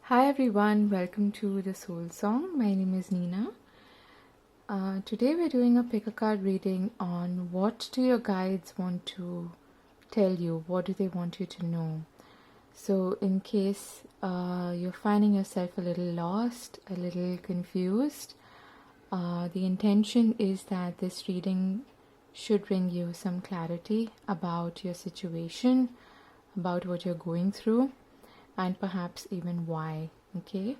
Hi everyone, welcome to the Soul Song. My name is Nina. Today we're doing a pick a card reading on what do your guides want to tell you, what do they want you to know. So in case you're finding yourself a little lost, a little confused, the intention is that this reading should bring you some clarity about your situation, about what you're going through, and perhaps even why. Okay,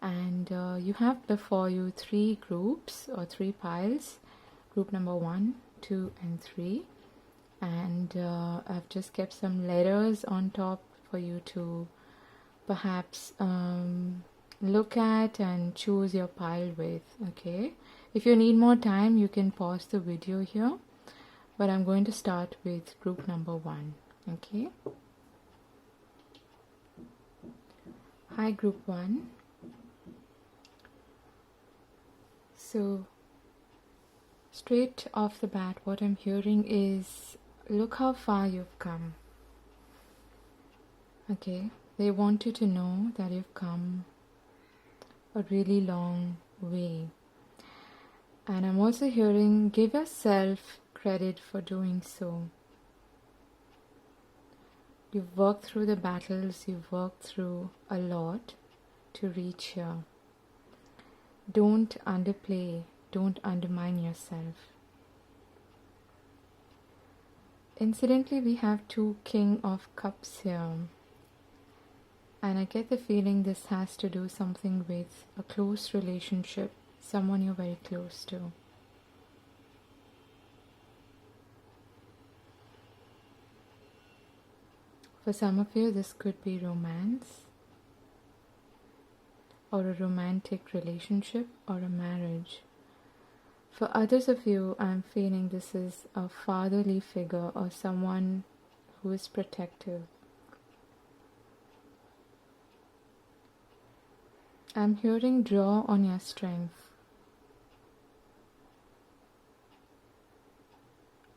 and you have before you three groups or three piles, group number 1, 2 and 3, and I've just kept some letters on top for you to perhaps look at and choose your pile with. Okay, if you need more time you can pause the video here, but I'm going to start with group number 1. Okay. Hi group 1. So straight off the bat what I'm hearing is, look how far you've come. Okay, they want you to know that you've come a really long way. And I'm also hearing, give yourself credit for doing so. You've worked through the battles, you've worked through a lot to reach here. Don't underplay, don't undermine yourself. Incidentally, we have 2 King of Cups here. And I get the feeling this has to do something with a close relationship, someone you're very close to. For some of you, this could be romance, or a romantic relationship, or a marriage. For others of you, I'm feeling this is a fatherly figure or someone who is protective. I'm hearing draw on your strength.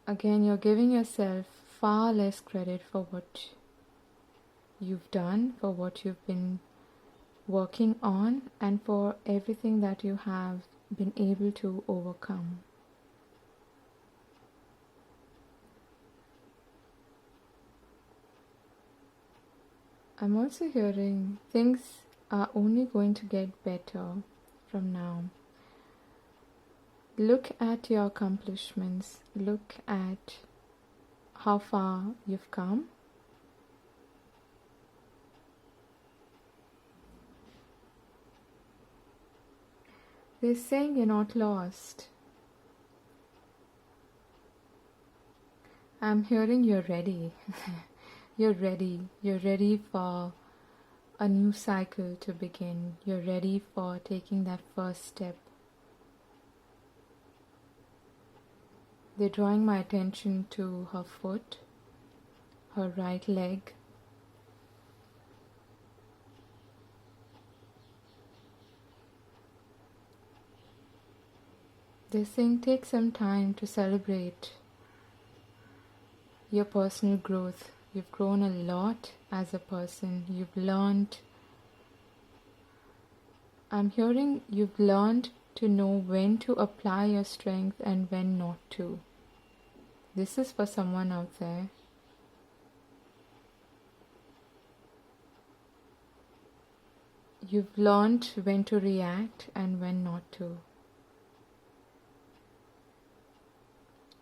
Again, you're giving yourself far less credit for what you've done, for what you've been working on, and for everything that you have been able to overcome. I'm also hearing things are only going to get better from now. Look at your accomplishments, look at how far you've come. They're saying you're not lost. I'm hearing you're ready. You're ready. You're ready for a new cycle to begin. You're ready for taking that first step. They're drawing my attention to her foot, her right leg. They're saying take some time to celebrate your personal growth. You've grown a lot as a person. You've learned. I'm hearing you've learned to know when to apply your strength and when not to. This is for someone out there. You've learned when to react and when not to.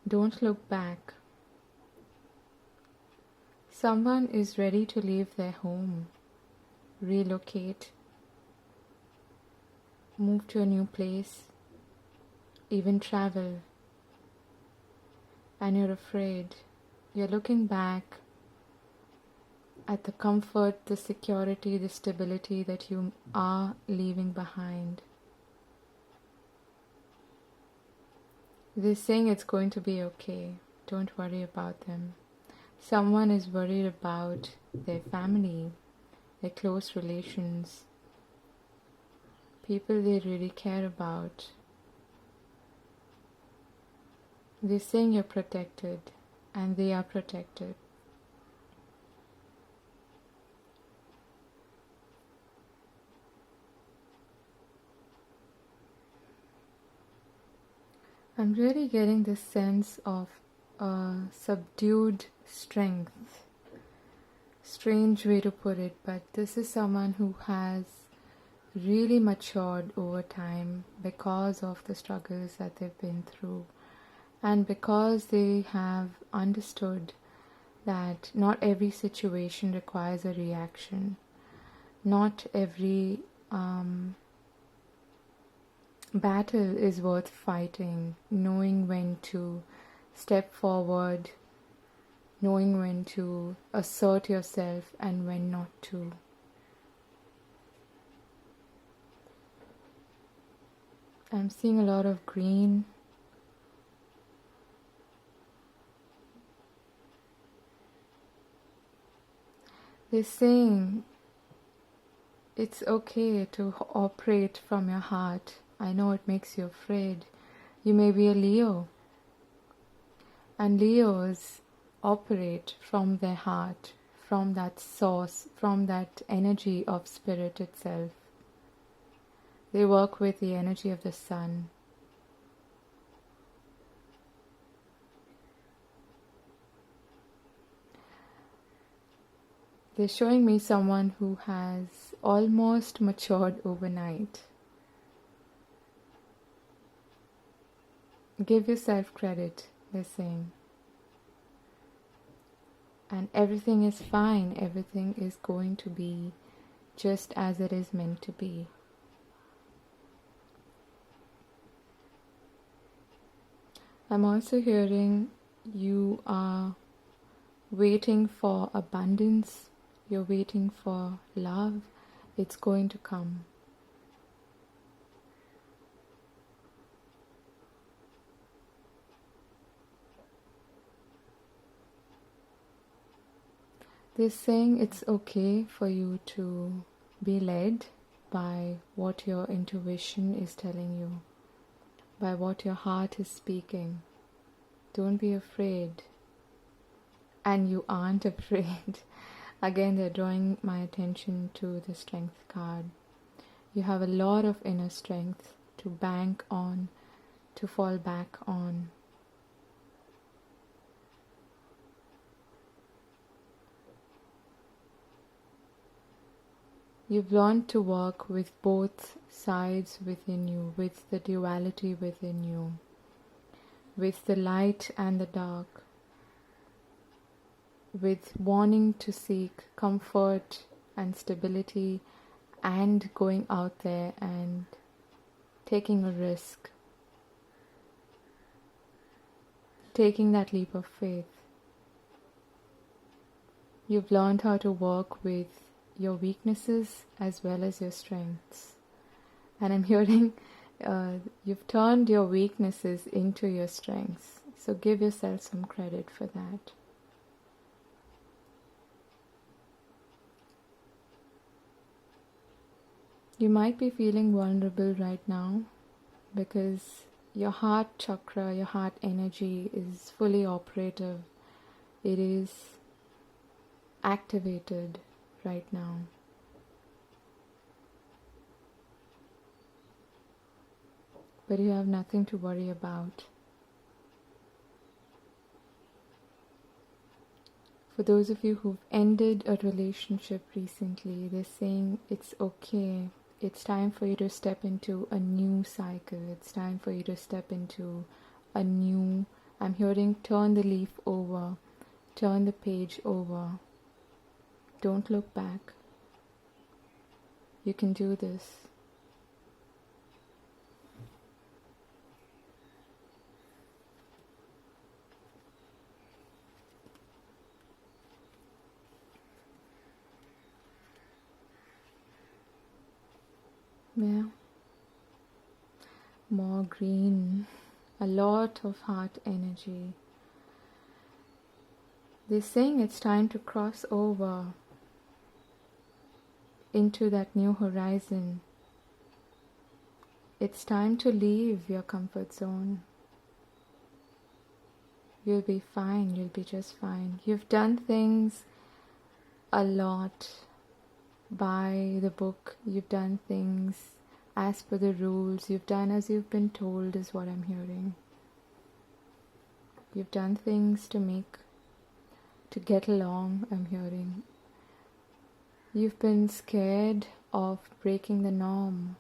Don't look back. Someone is ready to leave their home, relocate, move to a new place, even travel. And you're afraid. You're looking back at the comfort, the security, the stability that you are leaving behind. They're saying it's going to be okay. Don't worry about them. Someone is worried about their family, their close relations, people they really care about. They're saying you're protected, and they are protected. I'm really getting this sense of subdued strength. Strange way to put it, but this is someone who has really matured over time because of the struggles that they've been through, and because they have understood that not every situation requires a reaction. Not every battle is worth fighting. Knowing when to step forward, knowing when to assert yourself and when not to. I'm seeing a lot of green. They're saying it's okay to operate from your heart. I know it makes you afraid. You may be a Leo, and Leos operate from their heart, from that source, from that energy of spirit itself. They work with the energy of the sun. They're showing me someone who has almost matured overnight. Give yourself credit, they're saying. And everything is fine. Everything is going to be just as it is meant to be. I'm also hearing you are waiting for abundance. You're waiting for love. It's going to come. They're saying it's okay for you to be led by what your intuition is telling you, by what your heart is speaking. Don't be afraid. And you aren't afraid. Again, they're drawing my attention to the strength card. You have a lot of inner strength to bank on, to fall back on. You've learned to work with both sides within you, with the duality within you, with the light and the dark, with wanting to seek comfort and stability and going out there and taking a risk, taking that leap of faith. You've learned how to work with your weaknesses as well as your strengths. And I'm hearing you've turned your weaknesses into your strengths. So give yourself some credit for that. You might be feeling vulnerable right now because your heart chakra, your heart energy is fully operative. It is activated right now. But you have nothing to worry about. For those of you who've ended a relationship recently, they're saying it's okay. It's time for you to step into a new cycle. It's time for you to step into a new, I'm hearing turn the leaf over, turn the page over. Don't look back. You can do this. Yeah. More green. A lot of heart energy. They're saying it's time to cross over into that new horizon. It's time to leave your comfort zone. You'll be fine. You'll be just fine. You've done things a lot by the book. You've done things as per the rules. You've done as you've been told is what I'm hearing. You've done things to get along, I'm hearing. You've been scared of breaking the norm.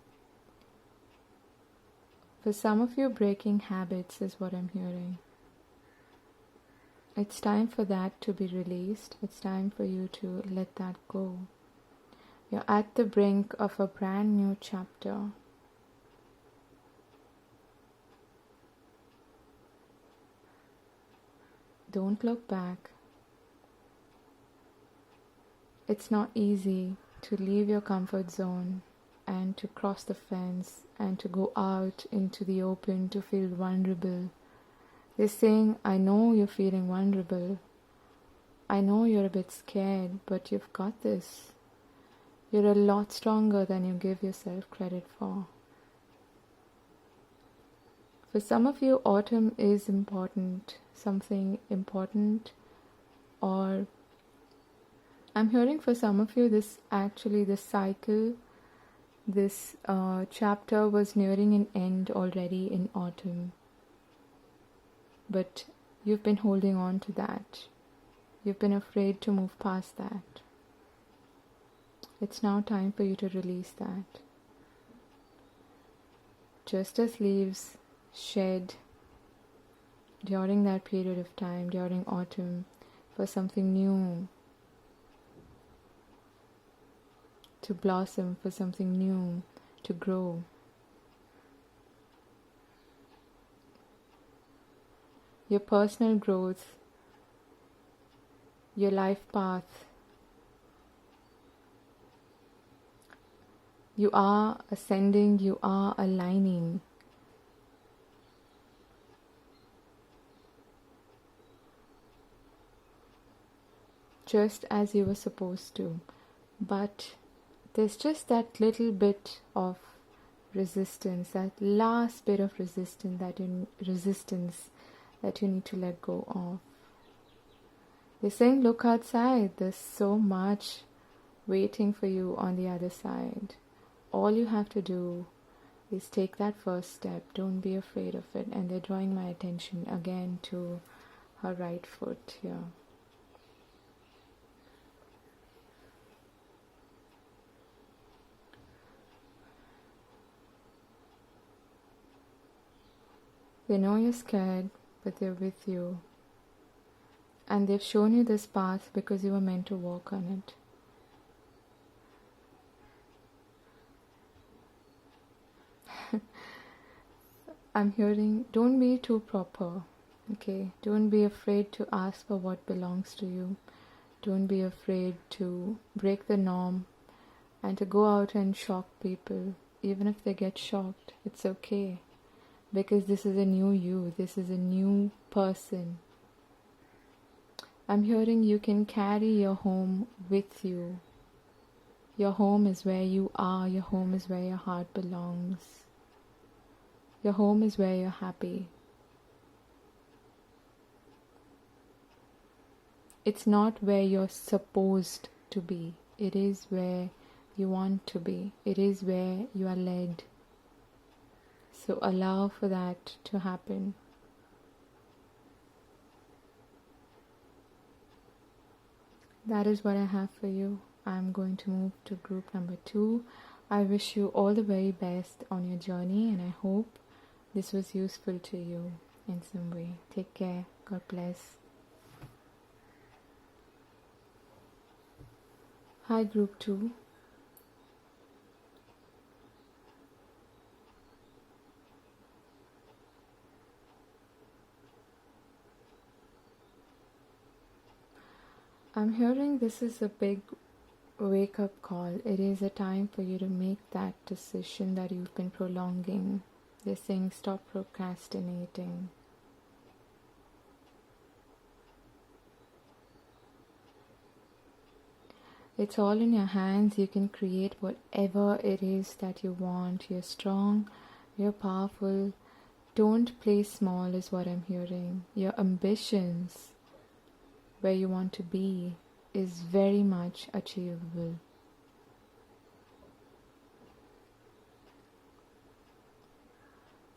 For some of you, breaking habits is what I'm hearing. It's time for that to be released. It's time for you to let that go. You're at the brink of a brand new chapter. Don't look back. It's not easy to leave your comfort zone and to cross the fence and to go out into the open to feel vulnerable. They're saying, I know you're feeling vulnerable. I know you're a bit scared, but you've got this. You're a lot stronger than you give yourself credit for. For some of you, autumn is important, something important, or I'm hearing for some of you this cycle, this chapter was nearing an end already in autumn. But you've been holding on to that. You've been afraid to move past that. It's now time for you to release that. Just as leaves shed during that period of time, during autumn, for something new to blossom, for something new to grow. Your personal growth, your life path, you are ascending, you are aligning. Just as you were supposed to. But there's just that little bit of resistance, that last bit of resistance that you need to let go of. They're saying, look outside, there's so much waiting for you on the other side. All you have to do is take that first step. Don't be afraid of it. And they're drawing my attention again to her right foot here. They know you're scared, but they're with you. And they've shown you this path because you were meant to walk on it. I'm hearing, don't be too proper, okay? Don't be afraid to ask for what belongs to you. Don't be afraid to break the norm and to go out and shock people. Even if they get shocked, it's okay. Because this is a new you, this is a new person. I'm hearing you can carry your home with you. Your home is where you are, your home is where your heart belongs. Your home is where you're happy. It's not where you're supposed to be. It is where you want to be. It is where you are led. So allow for that to happen. That is what I have for you. I'm going to move to group number 2. I wish you all the very best on your journey, and I hope this was useful to you in some way. Take care. God bless. Hi, group 2. I'm hearing this is a big wake-up call. It is a time for you to make that decision that you've been prolonging. They're saying stop procrastinating. It's all in your hands. You can create whatever it is that you want. You're strong, you're powerful. Don't play small is what I'm hearing. Your ambitions, where you want to be, is very much achievable.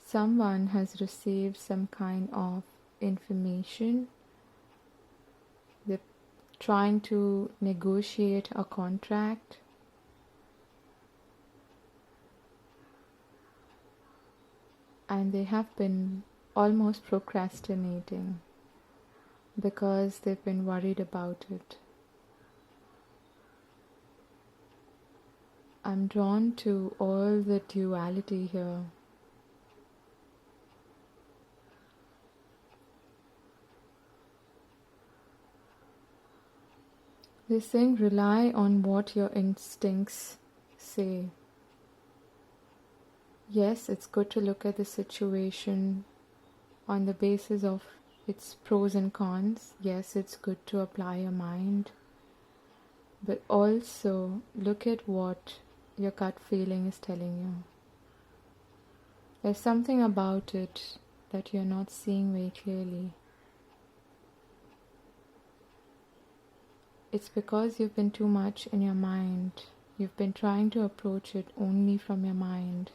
Someone has received some kind of information. They're trying to negotiate a contract. And they have been almost procrastinating because they've been worried about it. I'm drawn to all the duality here. They're saying rely on what your instincts say. Yes, it's good to look at the situation on the basis of its pros and cons. Yes, it's good to apply your mind. But also look at what your gut feeling is telling you. There's something about it that you're not seeing very clearly. It's because you've been too much in your mind. You've been trying to approach it only from your mind,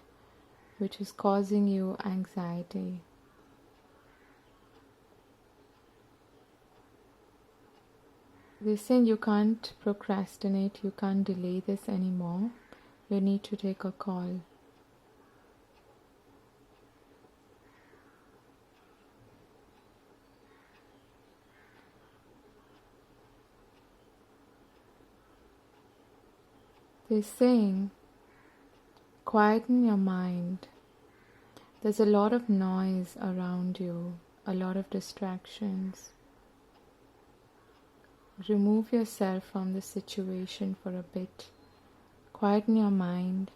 which is causing you anxiety. They're saying you can't procrastinate, you can't delay this anymore. You need to take a call. They're saying, quieten your mind. There's a lot of noise around you, a lot of distractions. Remove yourself from the situation for a bit. Quieten your mind.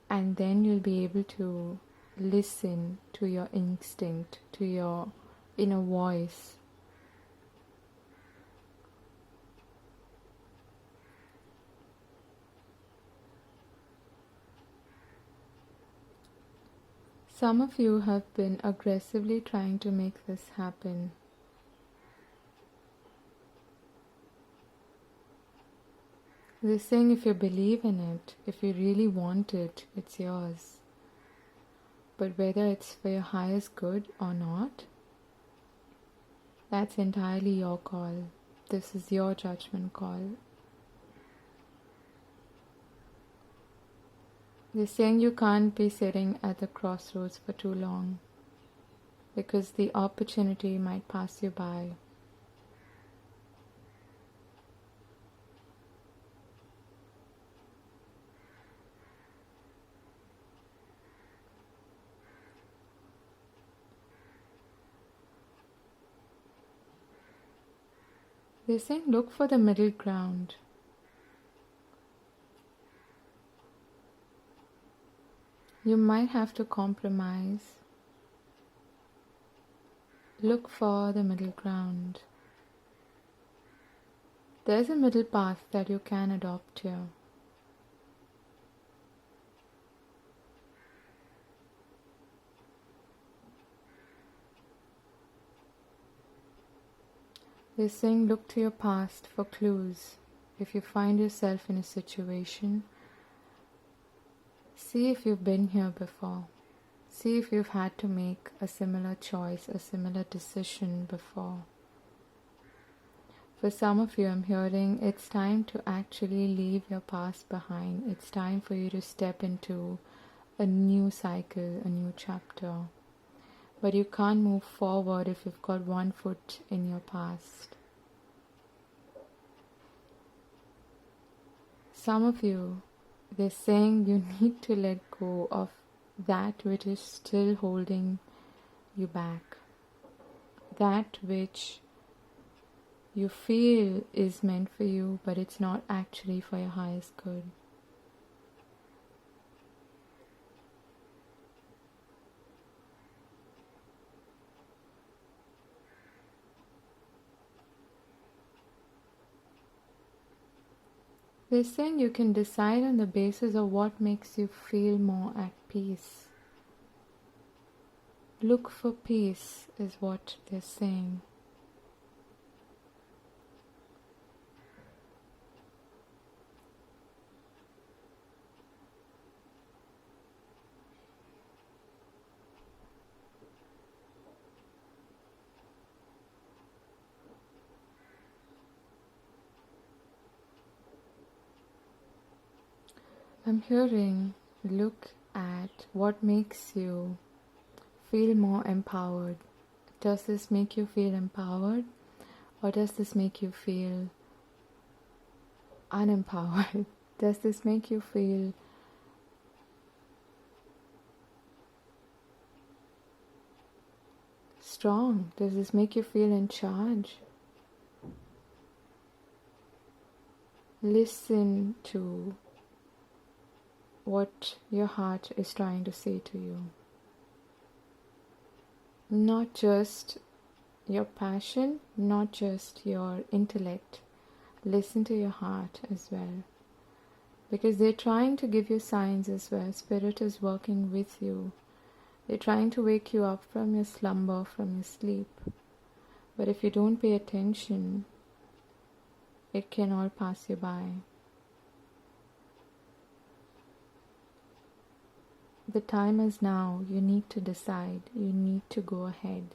And then you'll be able to listen to your instinct, to your inner voice. Some of you have been aggressively trying to make this happen. They're saying if you believe in it, if you really want it, it's yours. But whether it's for your highest good or not, that's entirely your call. This is your judgment call. They're saying you can't be sitting at the crossroads for too long because the opportunity might pass you by. They're saying look for the middle ground. You might have to compromise. Look for the middle ground. There's a middle path that you can adopt here. They're saying look to your past for clues. If you find yourself in a situation, see if you've been here before. See if you've had to make a similar choice, a similar decision before. For some of you, I'm hearing it's time to actually leave your past behind. It's time for you to step into a new cycle, a new chapter. But you can't move forward if you've got one foot in your past. Some of you, they're saying you need to let go of that which is still holding you back. That which you feel is meant for you, but it's not actually for your highest good. They're saying you can decide on the basis of what makes you feel more at peace. Look for peace is what they're saying. I'm hearing, look at what makes you feel more empowered. Does this make you feel empowered, or does this make you feel unempowered? Does this make you feel strong? Does this make you feel in charge? Listen to what your heart is trying to say to you. Not just your passion, not just your intellect. Listen to your heart as well. Because they're trying to give you signs as well. Spirit is working with you. They're trying to wake you up from your slumber, from your sleep. But if you don't pay attention, it can all pass you by. The time is now. You need to decide. You need to go ahead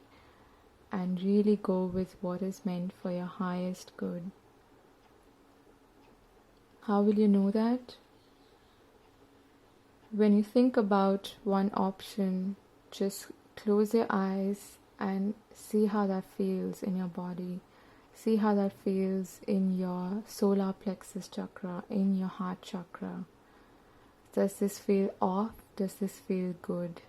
and really go with what is meant for your highest good. How will you know that? When you think about one option, just close your eyes and see how that feels in your body. See how that feels in your solar plexus chakra, in your heart chakra. Does this feel off? Does this feel good?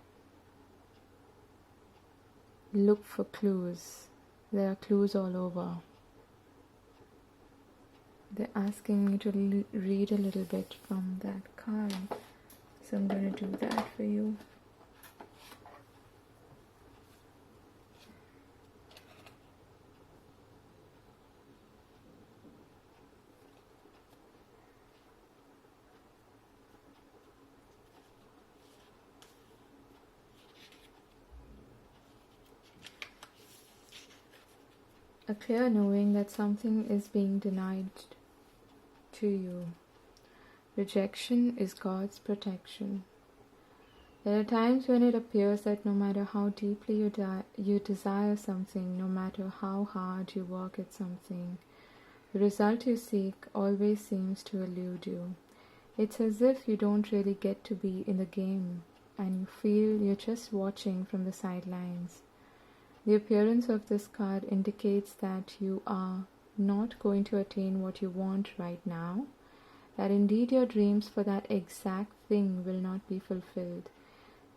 Look for clues. There are clues all over. They're asking me to read a little bit from that card. So I'm going to do that for you. A clear knowing that something is being denied to you. Rejection is God's protection. There are times when it appears that no matter how deeply you desire something, no matter how hard you work at something, the result you seek always seems to elude you. It's as if you don't really get to be in the game and you feel you're just watching from the sidelines. The appearance of this card indicates that you are not going to attain what you want right now, that indeed your dreams for that exact thing will not be fulfilled.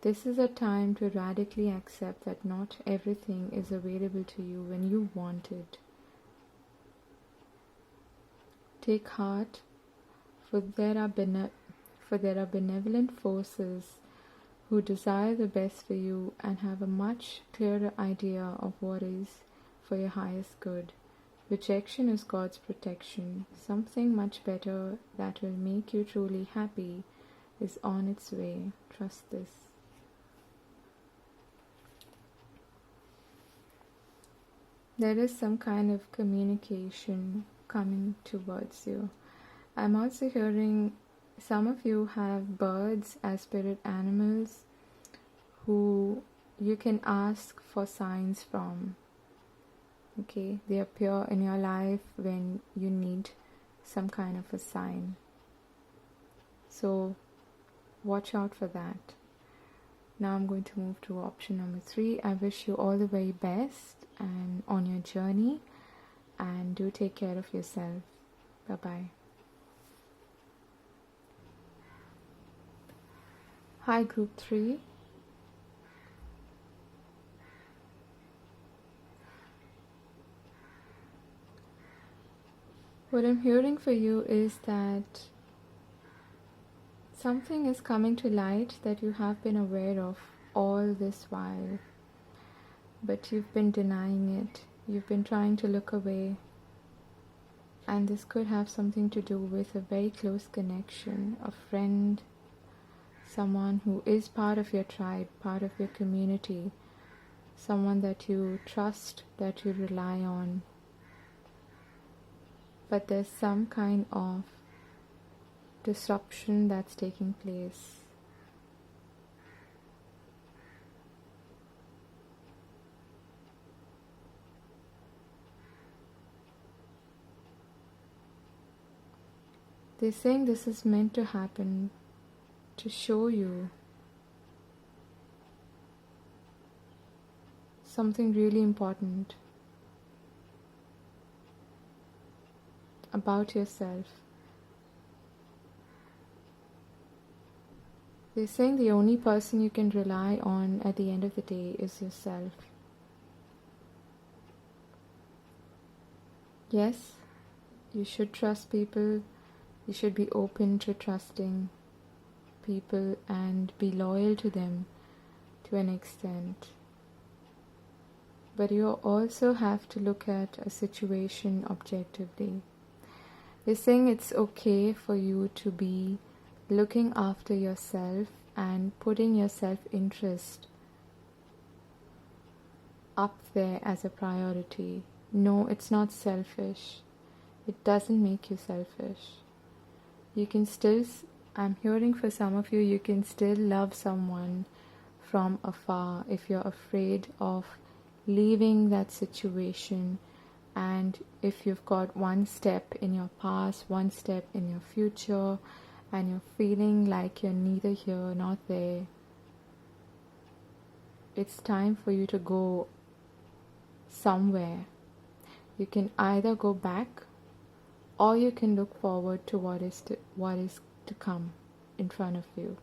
This is a time to radically accept that not everything is available to you when you want it. Take heart, for there are benevolent forces who desire the best for you and have a much clearer idea of what is for your highest good. Rejection is God's protection. Something much better that will make you truly happy is on its way. Trust this. There is some kind of communication coming towards you. I'm also hearing some of you have birds as spirit animals who you can ask for signs from. Okay, they appear in your life when you need some kind of a sign. So watch out for that. Now I'm going to move to option number 3. I wish you all the very best and on your journey, and do take care of yourself. Bye-bye. Hi, group 3. What I'm hearing for you is that something is coming to light that you have been aware of all this while, but you've been denying it. You've been trying to look away, and this could have something to do with a very close connection, a friend, someone who is part of your tribe, part of your community, someone that you trust, that you rely on. But there's some kind of disruption that's taking place. They're saying this is meant to happen, to show you something really important about yourself. They're saying the only person you can rely on at the end of the day is yourself. Yes, you should trust people. You should be open to trusting people and be loyal to them to an extent. But you also have to look at a situation objectively. They're saying it's okay for you to be looking after yourself and putting your self-interest up there as a priority. No, it's not selfish. It doesn't make you selfish. You can still, I'm hearing for some of you, you can still love someone from afar if you're afraid of leaving that situation, and if you've got one step in your past, one step in your future, and you're feeling like you're neither here nor there, it's time for you to go somewhere. You can either go back, or you can look forward to what is to come in front of you.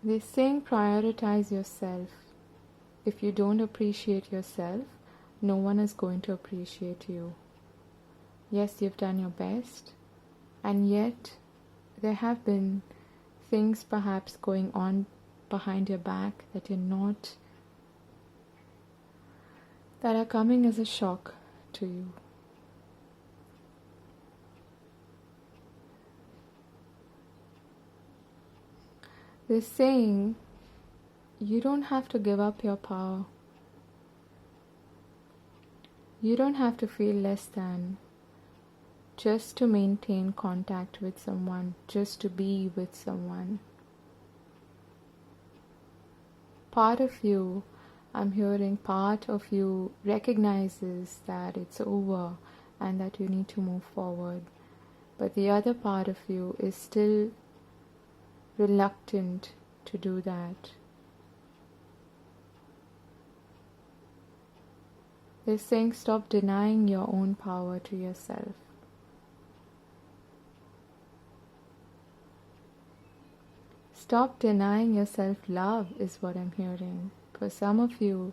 They're saying prioritize yourself. If you don't appreciate yourself, no one is going to appreciate you. Yes, you've done your best, and yet there have been things perhaps going on behind your back that are coming as a shock to you. They're saying you don't have to give up your power. You don't have to feel less than just to maintain contact with someone, just to be with someone. Part of you, I'm hearing part of you recognizes that it's over and that you need to move forward. But the other part of you is still reluctant to do that. They're saying stop denying your own power to yourself. Stop denying yourself love is what I'm hearing. For some of you,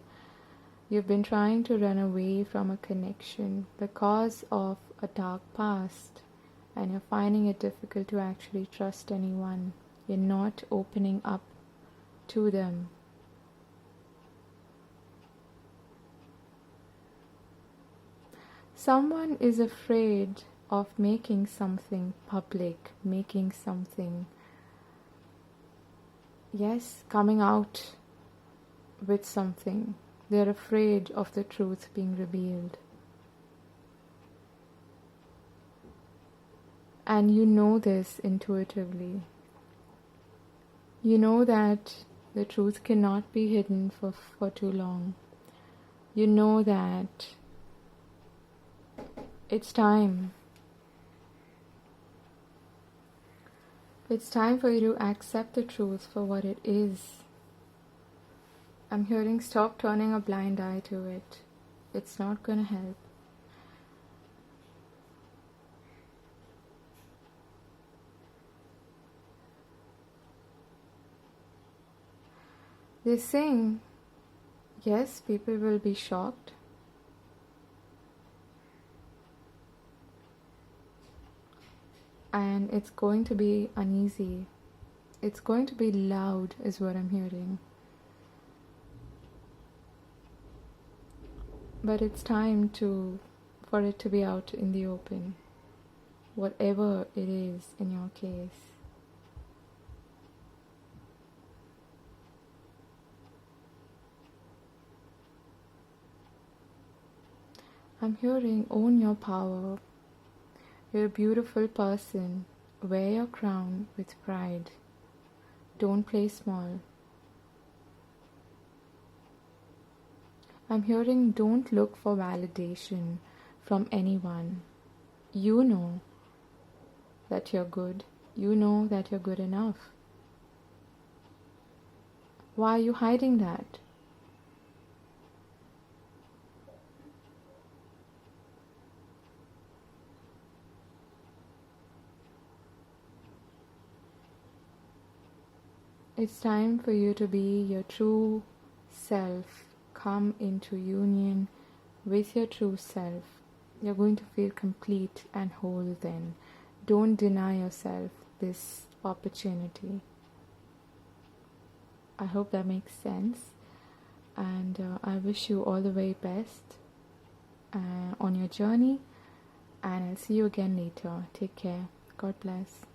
you've been trying to run away from a connection because of a dark past, and you're finding it difficult to actually trust anyone. You're not opening up to them. Someone is afraid of making something public, making something, coming out with something. They're afraid of the truth being revealed. And you know this intuitively. You know that the truth cannot be hidden for too long. You know that it's time. It's time for you to accept the truth for what it is. I'm hearing stop turning a blind eye to it. It's not going to help. They're saying, yes, people will be shocked. And it's going to be uneasy. It's going to be loud, is what I'm hearing. But it's time for it to be out in the open, whatever it is in your case. I'm hearing own your power. You're a beautiful person. Wear your crown with pride. Don't play small. I'm hearing don't look for validation from anyone. You know that you're good. You know that you're good enough. Why are you hiding that? It's time for you to be your true self. Come into union with your true self. You're going to feel complete and whole then. Don't deny yourself this opportunity. I hope that makes sense. And I wish you all the very best on your journey. And I'll see you again later. Take care. God bless.